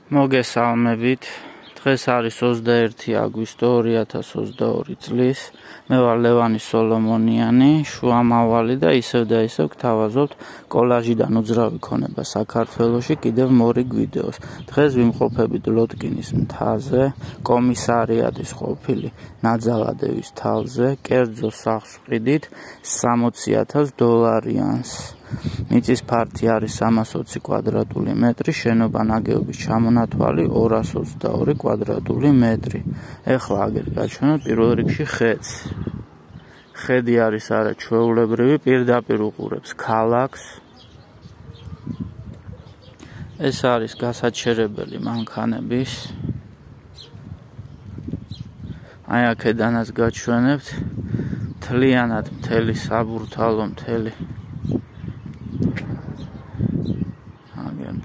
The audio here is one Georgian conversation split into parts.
მოგესალმებით. დღეს არის 21 აგვისტო 2022 წლის. მე ვარ ლევანი სოლომონიანი, შუამავალი და ისევ გთავაზობთ კოლაჟიდან უძრავი ქონება საქართველოში კიდევ მორიგ ვიდეოს. დღეს ვიმყოფებით ლოტკინის მთაზე, კომისარიატის ყოფილი ნაძალადევის თავზე, კერძო სახლს ვყიდით $60,000-იანს. მიწის ფართი არის 320 კვადრატული მეტრი, შენობა ნაგებობის ჩამონათვალი 222 კვადრატული მეტრი. ეხლა აგერ გაჩვენოთ პირველ რიგში ხედს. ხედი არის არაჩვეულებრივი, პირდაპირ უყურებს ქალაქს. ეს არის გასაჩერებელი მანქანების. აი აქედანაც გაჩვენებთ მთლიანად მთელი საბურთალო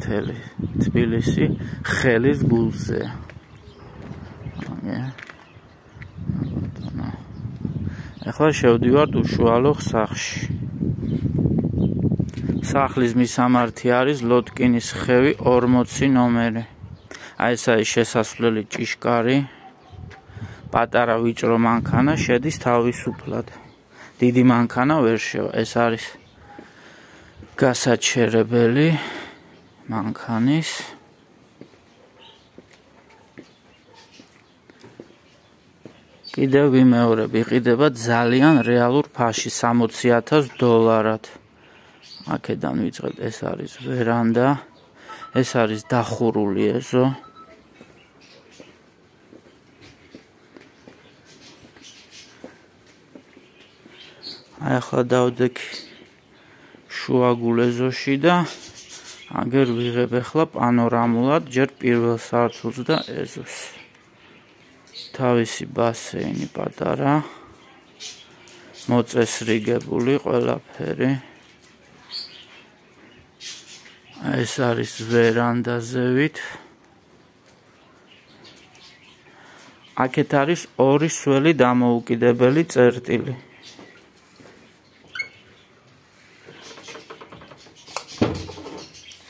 მთელი თბილისი ხელის გულზე. ახლა შევდივართ უშუალო სახლში. სახლის მისამართი არის ლოტკინის ხევი 40 ნომერი. აი ეს არის შესასვლელი ჭიშკარი. პატარა ვიწრო მანქანა შედის თავისუფლად. დიდი მანქანა ვერ შევა. ეს არის გასაჩერებელი მანქანის. კიდევ ვიმეორებ, იყიდება ძალიან რეალურ ფასში $60,000. აქედან ვიწყებთ, ეს არის ვერანდა, ეს არის დახურული ეზო. აი ახლა დავდექ შუაგულ ეზოში და აგერ ვიღებ ახლა პანორამულად ჯერ პირველ სართულს და ეზოს. თავისი ბასეინი პატარა, მოწესრიგებული ყველაფერი. ეს არის ვერანდაზევით. აქეთ არის ორი სველი დამოუკიდებელი წერტილი.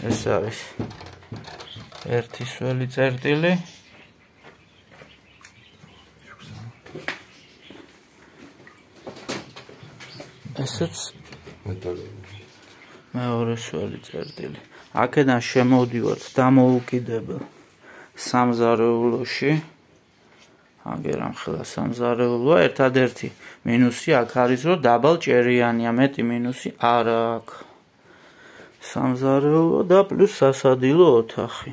ეს არის ერთი სველი წერტილი. ესეც მეორე სველი წერტილი. აქედან შემოვდივართ დამოუკიდებელ სამზარეულოში. აგერ ამხელა სამზარეულოა. ერთადერთი მინუსი აქ არის, რომ დაბალჭერიანია, მეტი მინუსი არ აქვს. სამზარეულო და პლუს სასადილო ოთახი.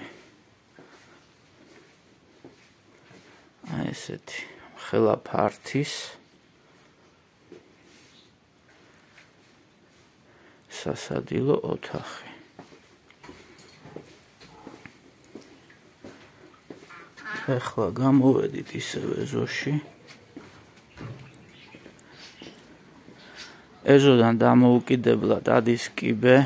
აი ესეთი ხელა ფართის სასადილო ოთახი. ეხლა გამოვედით ისევ ეზოში. ეზოდან დამოუკიდებლად ადის კიბე.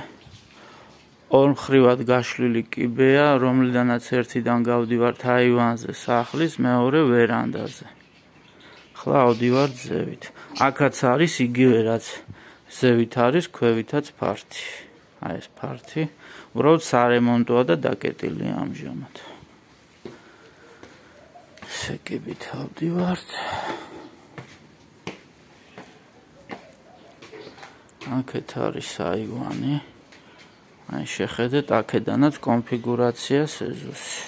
ორმხრივად გაშლილი კიბეა, რომლიდანაც ერთიდან გავდივართ აივანზე სახლის, მეორე ვერანდაზე. ახლა ავდივართ ზევით. აქაც არის იგივე რაც ზევით არის, ქვევითაც ფართი. აი ეს ფართი, უბრალოდ სარემონტოა და დაკეტილია ამჟამად. შეკებით ავდივართ. აქეთ არის აივანი. აი შეხედეთ აქედანაც კონფიგურაციას ეზოში.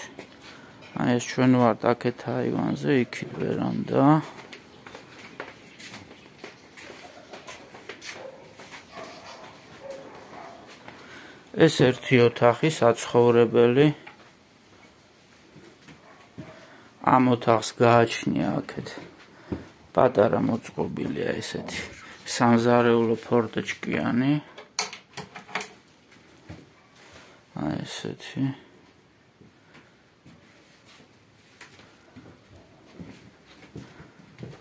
აი ეს ჩვენ ვართ აქეთ აივანზე, იქით ვერანდა. ეს ერთი ოთახი საცხოვრებელი. ამ ოთახს გააჩნია აქეთ პატარა მოწყობილია ესეთი სამზარეულო ფორტოჩკიანი. აი ესეთი.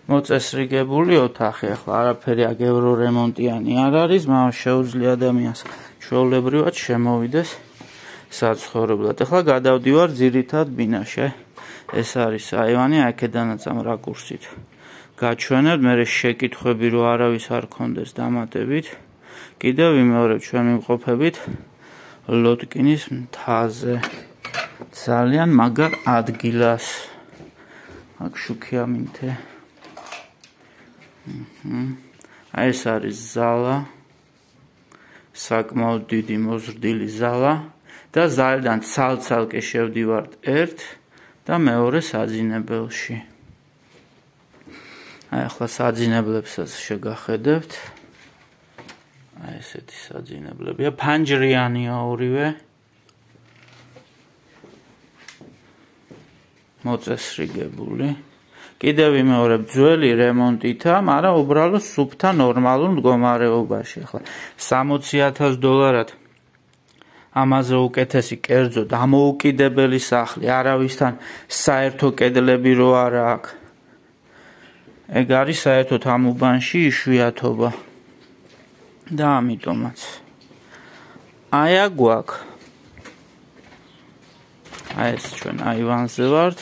მოწესრიგებული ოთახი. ახლა არაფერი აგევრო რემონტიანი არ არის, მაგრამ შეუძლია ადამიანს ჩვეულებრივად შემოვიდეს საცხოვრებლად. ახლა გადავდივარ ძირითად ბინაში. ეს არის აივანი, აქედანაც ამ რაკურსით გაჩვენებთ, მე შეკითხვები რო არავის არ ქონდეს დამატებით. კიდევ ვიმეორებ, ჩვენ ვიმყოფებით ლოტკინის მთაზე. ძალიან მაგარ ადგილას. აქ შუქი ამინთე. ეს არის ზალა. საკმაოდ დიდი მოზრდილი ზალა და ზალიდან ცალ-ცალკე შევდივართ ერთ და მეორე საძინებელში. ახლა საძინებლებსაც შეგახედებთ. ესეთი საძინებლებია, ფანჯრიანია ორივე. მოწესრიგებული. კიდევ ვიმეორებ, ძველი რემონტითა, მაგრამ უბრალოდ სუფთა ნორმალურ მდგომარეობაში. ახლა $60,000 ამაზე უკეთესი კერძო დამოუკიდებელი სახლი, არავისთან საერთო კედლები რო არა აქვს. ეგ არის საერთოდ ამ უბანში იშვიათობა. და ამიტომაც. აი აქ გვაქვს. აი ეს ჩვენ აივანზე ვართ.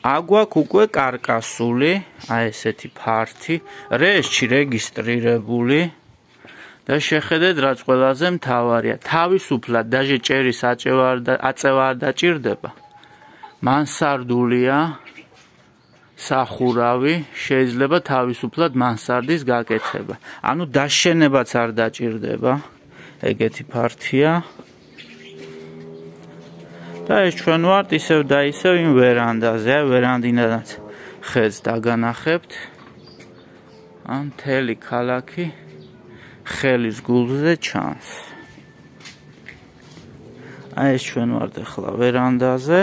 აქ გვაქვს უკვე კარკასული, აი ესეთი ფართი, რეესტში რეგისტრირებული და შეხედეთ რაც ყველაზე მთავარია. თავისუფლად დაჟე ჭერის აწევა არ დაჭირდება. მანსარდულია, სახურავი, შეიძლება თავისუფლად მანსარდის გაკეთება. ანუ დაშენებაც არ დაჭირდება. ეგეთი ფართია. და ეს ჩვენ ვართ ისევ და ისევ იმ ვერანდაზე, ვერანდინადაც ხედს დაგანახებთ. ან მთელი ქალაქი ხელის გულზე ჩანს. ეს ჩვენ ვართ ახლა ვერანდაზე.